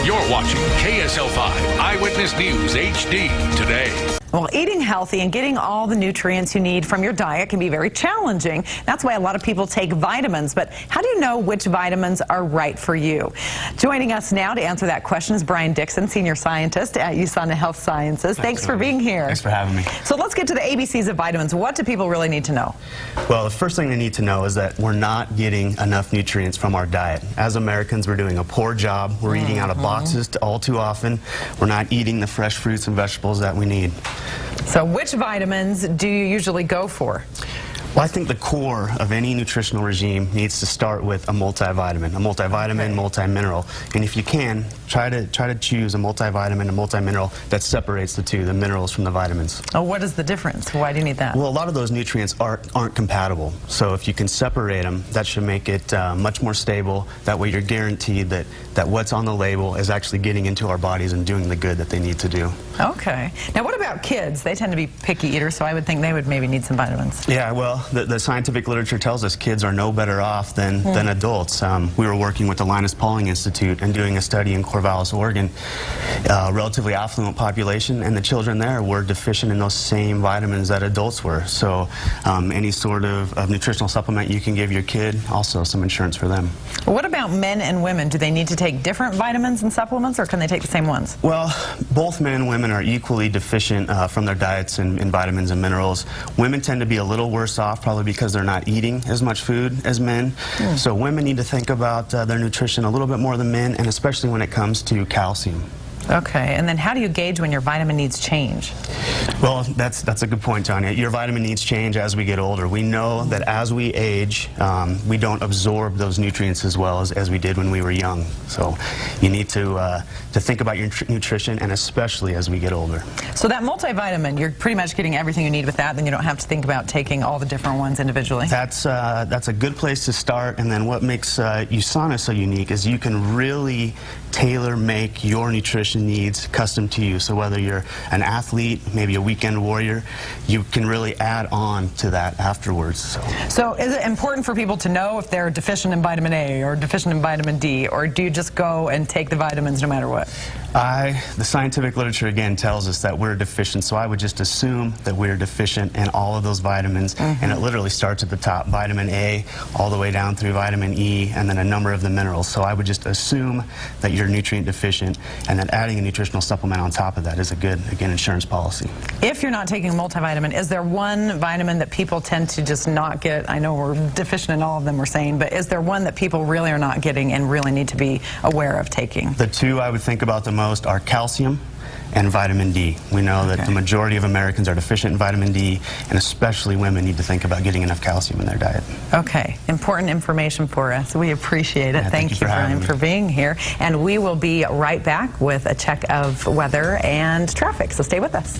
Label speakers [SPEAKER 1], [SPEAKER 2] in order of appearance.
[SPEAKER 1] You're watching KSL5 Eyewitness News HD today.
[SPEAKER 2] Well, eating healthy and getting all the nutrients you need from your diet can be very challenging. That's why a lot of people take vitamins. But how do you know which vitamins are right for you? Joining us now to answer that question is Brian Dixon, Senior Scientist at USANA Health Sciences. Thanks for being here.
[SPEAKER 3] Thanks for having me.
[SPEAKER 2] So let's get to the ABCs of vitamins. What do people really need to know?
[SPEAKER 3] Well, the first thing they need to know is that we're not getting enough nutrients from our diet. As Americans, we're doing a poor job. We're eating out of boxes all too often. We're not eating the fresh fruits and vegetables that we need.
[SPEAKER 2] So which vitamins do you usually go for?
[SPEAKER 3] Well, I think the core of any nutritional regime needs to start with a multivitamin, multi-mineral. And if you can, try to choose a multivitamin, a multi-mineral that separates the two, the minerals from the vitamins.
[SPEAKER 2] Oh, what is the difference? Why do you need that?
[SPEAKER 3] Well, a lot of those nutrients aren't compatible. So if you can separate them, that should make it much more stable. That way you're guaranteed that what's on the label is actually getting into our bodies and doing the good that they need to do.
[SPEAKER 2] Okay. Now, what about kids? They tend to be picky eaters, so I would think they would maybe need some vitamins.
[SPEAKER 3] Yeah, well, the scientific literature tells us kids are no better off than adults. We were working with the Linus Pauling Institute and doing a study in Corvallis, Oregon, relatively affluent population, and the children there were deficient in those same vitamins that adults were. So any sort of nutritional supplement you can give your kid, also some insurance for them.
[SPEAKER 2] Well, what about men and women? Do they need to take different vitamins and supplements, or can they take the same ones?
[SPEAKER 3] Well, both men and women are equally deficient from their diets in vitamins and minerals. Women tend to be a little worse off, probably because they're not eating as much food as men. So women need to think about their nutrition a little bit more than men, and especially when it comes to calcium.
[SPEAKER 2] Okay, and then how do you gauge when your vitamin needs change?
[SPEAKER 3] Well, that's a good point, Tanya. Your vitamin needs change as we get older. We know that as we age, we don't absorb those nutrients as well as we did when we were young. So you need to think about your nutrition, and especially as we get older. So
[SPEAKER 2] that multivitamin, you're pretty much getting everything you need with that, then you don't have to think about taking all the different ones individually?
[SPEAKER 3] That's a good place to start, and then what makes USANA so unique is you can really tailor-make your nutrition needs custom to you. So whether you're an athlete, maybe a weekend warrior, you can really add on to that afterwards.
[SPEAKER 2] So is it important for people to know if they're deficient in vitamin A or deficient in vitamin D, or do you just go and take the vitamins no matter what?
[SPEAKER 3] The scientific literature again tells us that we're deficient, so I would just assume that we're deficient in all of those vitamins, and it literally starts at the top, vitamin A, all the way down through vitamin E, and then a number of the minerals. So I would just assume that you're nutrient deficient, and then adding a nutritional supplement on top of that is a good, again, insurance policy.
[SPEAKER 2] If you're not taking a multivitamin, is there one vitamin that people tend to just not get? I know we're deficient in all of them, we're saying, but is there one that people really are not getting and really need to be aware of taking?
[SPEAKER 3] The two I would think about the most are calcium and vitamin D. We know that the majority of Americans are deficient in vitamin D, and especially women need to think about getting enough calcium in their diet.
[SPEAKER 2] Okay, important information for us. We appreciate it. Thank you, Brian, for being here. And we will be right back with a check of weather and traffic, so stay with us.